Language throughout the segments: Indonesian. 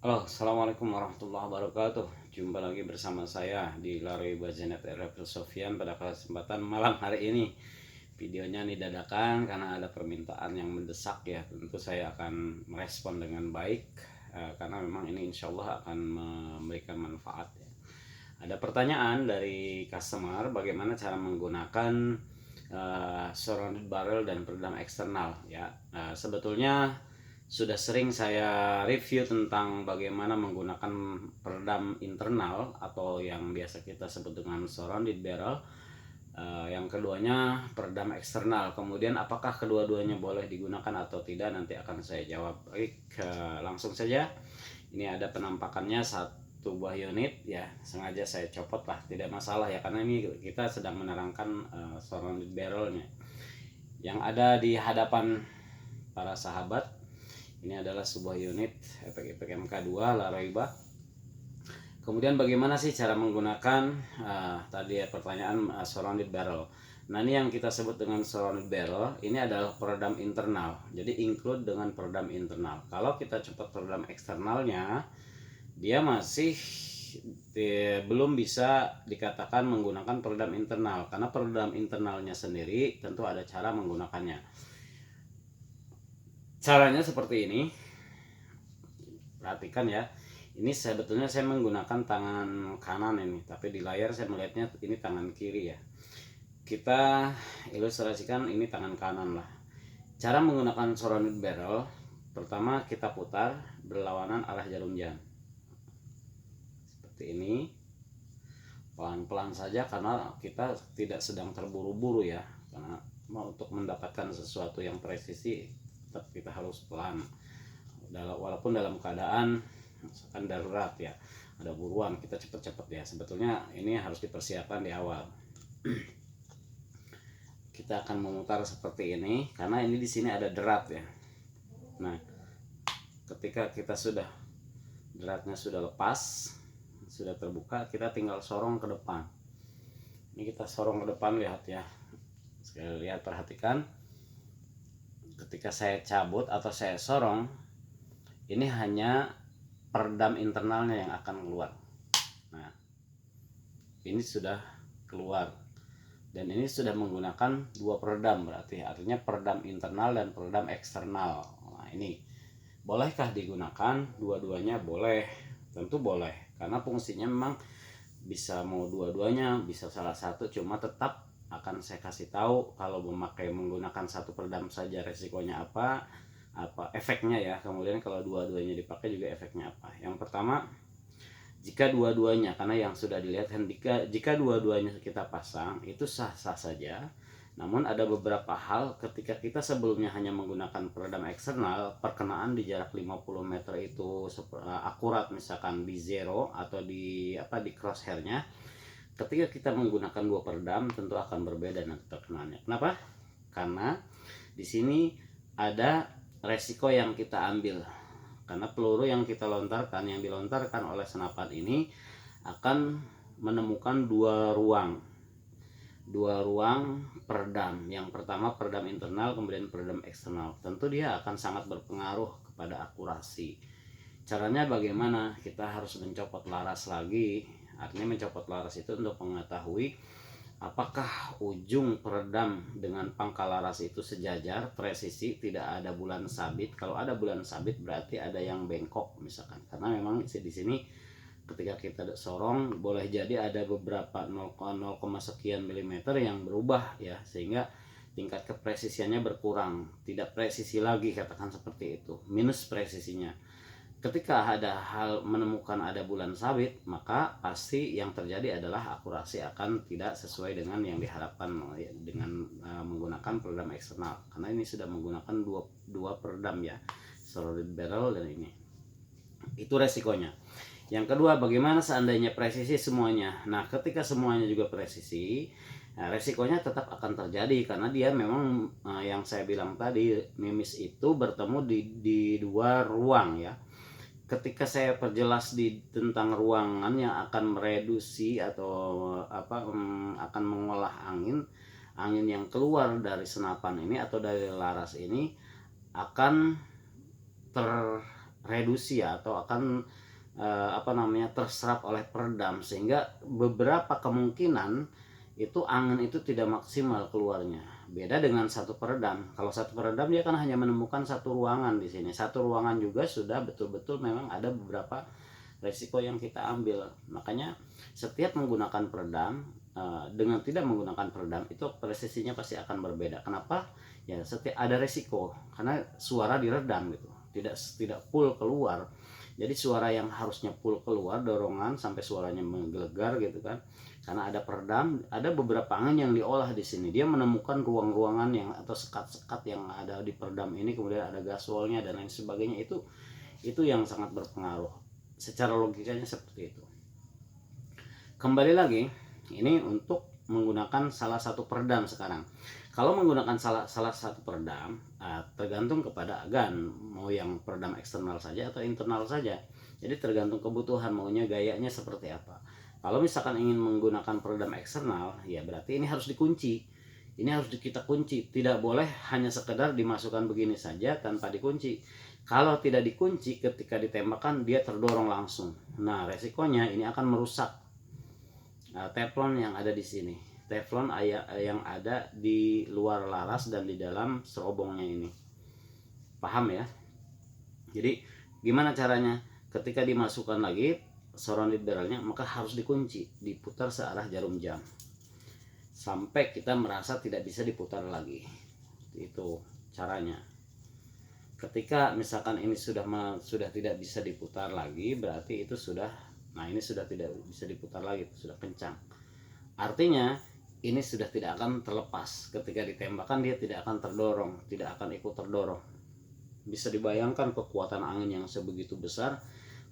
Halo, assalamualaikum warahmatullahi wabarakatuh. Jumpa lagi bersama saya di Laroi Bazenet Refil Sofian pada kesempatan malam hari ini. Videonya ini dadakan karena ada permintaan yang mendesak ya. Tentu saya akan merespon dengan baik karena memang ini insya Allah akan memberikan manfaat ya. Ada pertanyaan dari customer bagaimana cara menggunakan surrounded barrel dan peredam eksternal ya. Sebetulnya sudah sering saya review tentang bagaimana menggunakan peredam internal atau yang biasa kita sebut dengan surrounded barrel. Yang keduanya peredam eksternal. Kemudian apakah kedua-duanya boleh digunakan atau tidak, nanti akan saya jawab. Baik, langsung saja. Ini ada penampakannya satu buah unit ya, sengaja saya copot lah, tidak masalah ya, karena ini kita sedang menerangkan surrounded barrelnya yang ada di hadapan para sahabat. Ini adalah sebuah unit efek MK2 Laroiba. Kemudian bagaimana sih cara menggunakan tadi ya pertanyaan surrounded barrel. Nah, ini yang kita sebut dengan surrounded barrel ini adalah peredam internal. Jadi include dengan peredam internal. Kalau kita cepat peredam eksternalnya, dia masih belum bisa dikatakan menggunakan peredam internal, karena peredam internalnya sendiri tentu ada cara menggunakannya. Caranya seperti ini. Perhatikan ya, ini sebetulnya saya menggunakan tangan kanan ini, tapi di layar saya melihatnya ini tangan kiri ya. Kita ilustrasikan ini tangan kanan lah. Cara menggunakan surrounded barrel, pertama kita putar berlawanan arah jarum jam seperti ini, pelan-pelan saja karena kita tidak sedang terburu-buru ya, karena untuk mendapatkan sesuatu yang presisi tetap kita harus pelan, walaupun dalam keadaan misalkan darurat ya, ada buruan kita cepet-cepet ya. Sebetulnya ini harus dipersiapkan di awal. Kita akan memutar seperti ini karena ini di sini ada derat ya. Nah, ketika kita sudah deratnya sudah lepas, sudah terbuka, kita tinggal sorong ke depan. Ini kita sorong ke depan, lihat ya. Sekali lihat, perhatikan. Ketika saya cabut atau saya sorong, ini hanya peredam internalnya yang akan keluar. Nah, ini sudah keluar dan ini sudah menggunakan dua peredam, berarti artinya peredam internal dan peredam eksternal. Nah, ini bolehkah digunakan dua-duanya? Boleh, tentu boleh, karena fungsinya memang bisa mau dua-duanya, bisa salah satu, cuma tetap akan saya kasih tahu kalau menggunakan satu peredam saja resikonya apa efeknya ya. Kemudian kalau dua-duanya dipakai juga efeknya apa. Yang pertama, jika dua-duanya, karena yang sudah dilihat kan, jika dua-duanya kita pasang itu sah-sah saja. Namun ada beberapa hal ketika kita sebelumnya hanya menggunakan peredam eksternal, perkenaan di jarak 50 meter itu akurat, misalkan di zero atau di crosshairnya. Ketika kita menggunakan dua peredam tentu akan berbeda nanti perkenaannya. Kenapa? Karena di sini ada resiko yang kita ambil, karena peluru yang kita lontarkan, yang dilontarkan oleh senapan ini akan menemukan dua ruang peredam. Yang pertama peredam internal, kemudian peredam eksternal. Tentu dia akan sangat berpengaruh kepada akurasi. Caranya bagaimana? Kita harus mencopot laras lagi. Artinya mencopot laras itu untuk mengetahui apakah ujung peredam dengan pangkal laras itu sejajar, presisi, tidak ada bulan sabit. Kalau ada bulan sabit berarti ada yang bengkok misalkan. Karena memang di sini ketika kita sorong boleh jadi ada beberapa 0, sekian milimeter yang berubah ya, sehingga tingkat kepresisiannya berkurang, tidak presisi lagi, katakan seperti itu, minus presisinya. Ketika ada hal menemukan ada bulan sabit, maka pasti yang terjadi adalah akurasi akan tidak sesuai dengan yang diharapkan dengan menggunakan peredam eksternal, karena ini sudah menggunakan dua peredam ya, surrounded barrel dan ini. Itu resikonya. Yang kedua, bagaimana seandainya presisi semuanya? Nah, ketika semuanya juga presisi, nah, resikonya tetap akan terjadi karena dia memang yang saya bilang tadi, mimis itu bertemu di dua ruang ya. Ketika saya perjelas tentang ruangan yang akan mereduksi atau akan mengolah angin yang keluar dari senapan ini atau dari laras ini akan reduksi ya, atau akan terserap oleh peredam, sehingga beberapa kemungkinan itu angin itu tidak maksimal keluarnya. Beda dengan satu peredam. Kalau satu peredam dia kan hanya menemukan satu ruangan di sini. Satu ruangan juga sudah betul-betul memang ada beberapa resiko yang kita ambil. Makanya setiap menggunakan peredam dengan tidak menggunakan peredam itu presisinya pasti akan berbeda. Kenapa? Ya setiap ada resiko karena suara diredam gitu. Tidak full keluar. Jadi suara yang harusnya full keluar, dorongan sampai suaranya menggelegar gitu kan. Karena ada peredam, ada beberapa angin yang diolah di sini. Dia menemukan ruang-ruangan yang atau sekat-sekat yang ada di peredam ini, kemudian ada gaswallnya dan lain sebagainya. Itu yang sangat berpengaruh. Secara logikanya seperti itu. Kembali lagi, ini untuk menggunakan salah satu peredam sekarang. Kalau menggunakan salah satu peredam, tergantung kepada agan, mau yang peredam eksternal saja atau internal saja. Jadi tergantung kebutuhan, maunya gayanya seperti apa. Kalau misalkan ingin menggunakan peredam eksternal, ya berarti ini harus dikunci. Ini harus kita kunci, tidak boleh hanya sekedar dimasukkan begini saja tanpa dikunci. Kalau tidak dikunci, ketika ditembakkan dia terdorong langsung. Nah, resikonya ini akan merusak teflon yang ada di sini. Teflon yang ada di luar laras dan di dalam serobongnya ini. Paham ya? Jadi gimana caranya? Ketika dimasukkan lagi surrounded barrelnya, maka harus dikunci, diputar searah jarum jam sampai kita merasa tidak bisa diputar lagi. Itu caranya. Ketika misalkan ini sudah tidak bisa diputar lagi, berarti itu sudah, nah ini sudah tidak bisa diputar lagi, sudah kencang. Artinya ini sudah tidak akan terlepas. Ketika ditembakkan dia tidak akan terdorong, tidak akan ikut terdorong. Bisa dibayangkan kekuatan angin yang sebegitu besar,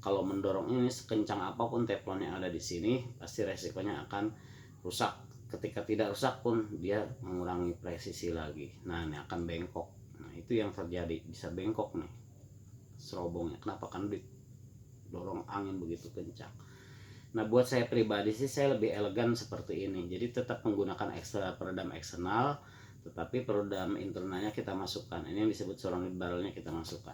kalau mendorong ini sekencang apapun teflon yang ada di sini, pasti resikonya akan rusak. Ketika tidak rusak pun dia mengurangi presisi lagi. Nah, ini akan bengkok. Nah, itu yang terjadi, bisa bengkok nih serobongnya. Kenapa? Kan didorong angin begitu kencang. Nah, buat saya pribadi sih saya lebih elegan seperti ini. Jadi tetap menggunakan peredam eksternal, tetapi peredam internalnya kita masukkan. Ini yang disebut surrounded barrelnya kita masukkan.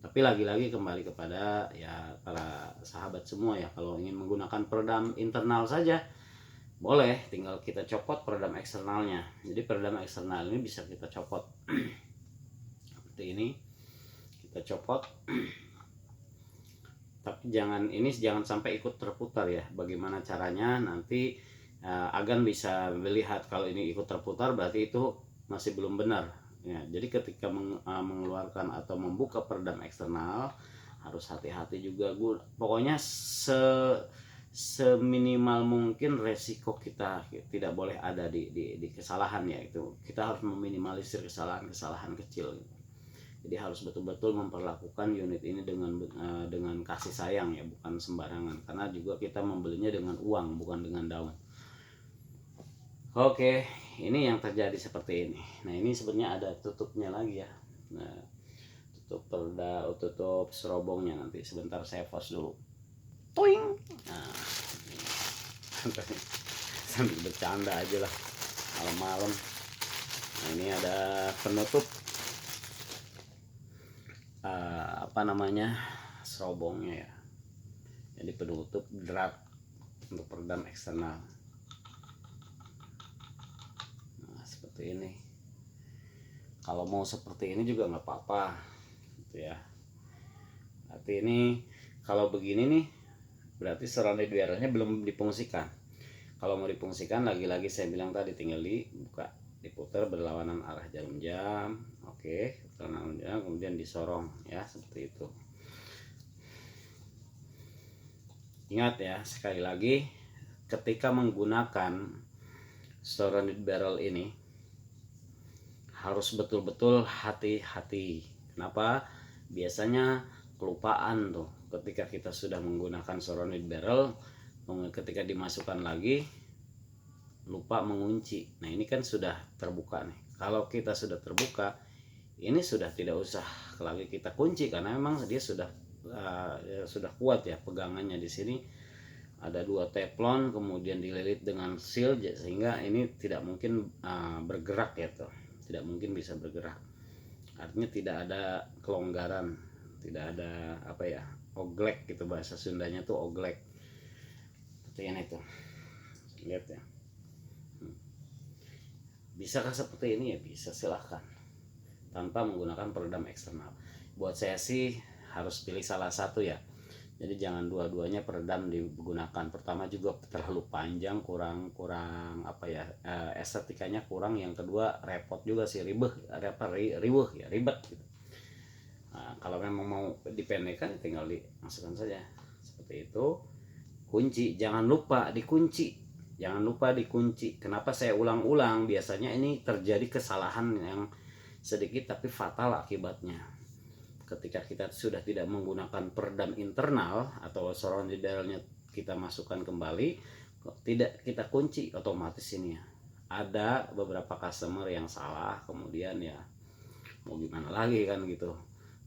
Tapi lagi-lagi kembali kepada ya para sahabat semua ya, kalau ingin menggunakan peredam internal saja boleh, tinggal kita copot peredam eksternalnya. Jadi peredam eksternal ini bisa kita copot seperti ini, kita copot. Tapi jangan sampai ikut terputar ya. Bagaimana caranya nanti agan bisa melihat kalau ini ikut terputar berarti itu masih belum benar ya. Jadi ketika mengeluarkan atau membuka peredam eksternal harus hati-hati juga. Pokoknya seminimal mungkin resiko kita tidak boleh ada di kesalahan ya. Itu kita harus meminimalisir kesalahan kecil gitu. Jadi harus betul-betul memperlakukan unit ini dengan kasih sayang ya, bukan sembarangan. Karena juga kita membelinya dengan uang, bukan dengan daun. Oke, ini yang terjadi seperti ini. Nah, ini sebenarnya ada tutupnya lagi ya. Nah, tutup serobongnya nanti. Sebentar saya pause dulu. Toing. Nah, sambil bercanda aja lah malam-malam. Nah, ini ada penutup serobongnya ya. Jadi penutup drat untuk peredam eksternal. Nah, seperti ini. Kalau mau seperti ini juga nggak apa-apa gitu ya. Berarti ini kalau begini nih berarti surrounded barrelnya belum difungsikan. Kalau mau difungsikan, lagi-lagi saya bilang tadi tinggal dibuka, diputar berlawanan arah jarum jam. Oke, kemudian disorong ya, seperti itu. Ingat ya, sekali lagi ketika menggunakan surrounded barrel ini harus betul-betul hati-hati. Kenapa? Biasanya kelupaan tuh ketika kita sudah menggunakan surrounded barrel, ketika dimasukkan lagi lupa mengunci. Nah, ini kan sudah terbuka nih. Kalau kita sudah terbuka, ini sudah tidak usah lagi kita kunci karena memang dia sudah kuat ya pegangannya. Di sini ada 2 teflon kemudian dililit dengan seal sehingga ini tidak mungkin bergerak ya tuh. Tidak mungkin bisa bergerak. Artinya tidak ada kelonggaran tidak ada apa ya, oglek gitu, bahasa Sundanya tuh oglek seperti ini tuh, lihat ya. Bisakah seperti ini? Ya bisa, silahkan, tanpa menggunakan peredam eksternal. Buat saya sih harus pilih salah satu ya, jadi jangan dua-duanya peredam digunakan. Pertama juga terlalu panjang, kurang apa ya, estetikanya kurang. Yang kedua repot juga sih, ribet ya, ribet gitu. Nah, kalau memang mau dipendekkan tinggal dimasukkan saja seperti itu. Kunci jangan lupa dikunci, kenapa saya ulang-ulang? Biasanya ini terjadi kesalahan yang sedikit tapi fatal akibatnya. Ketika kita sudah tidak menggunakan peredam internal atau surround dialnya kita masukkan kembali, tidak kita kunci, otomatis ini ya, ada beberapa customer yang salah, kemudian ya mau gimana lagi kan gitu,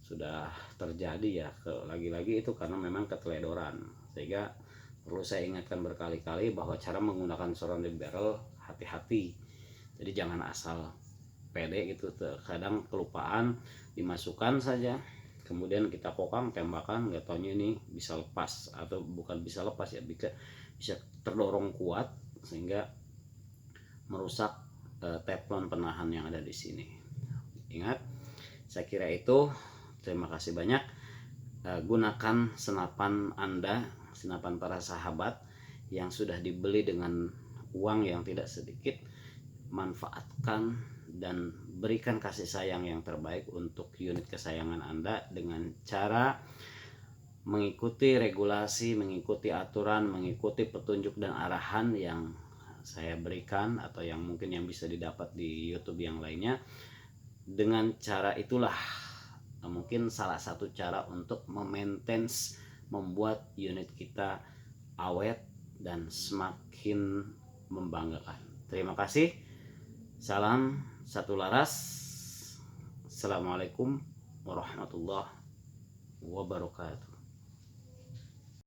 sudah terjadi ya. Lagi-lagi itu karena memang keteledoran, sehingga perlu saya ingatkan berkali-kali bahwa cara menggunakan surrounded barrel hati-hati. Jadi jangan asal pede gitu, kadang kelupaan dimasukkan saja, kemudian kita kokang tembakan, nggak taunya ini bisa lepas, atau bukan bisa lepas ya, bisa terdorong kuat sehingga merusak teflon penahan yang ada di sini. Ingat, saya kira itu. Terima kasih banyak. Gunakan senapan Anda, senapan para sahabat yang sudah dibeli dengan uang yang tidak sedikit. Manfaatkan dan berikan kasih sayang yang terbaik untuk unit kesayangan Anda dengan cara mengikuti regulasi, mengikuti aturan, mengikuti petunjuk dan arahan yang saya berikan, atau yang mungkin yang bisa didapat di YouTube yang lainnya. Dengan cara itulah mungkin salah satu cara untuk membuat unit kita awet dan semakin membanggakan. Terima kasih. Salam satu laras. Assalamualaikum warahmatullahi wabarakatuh.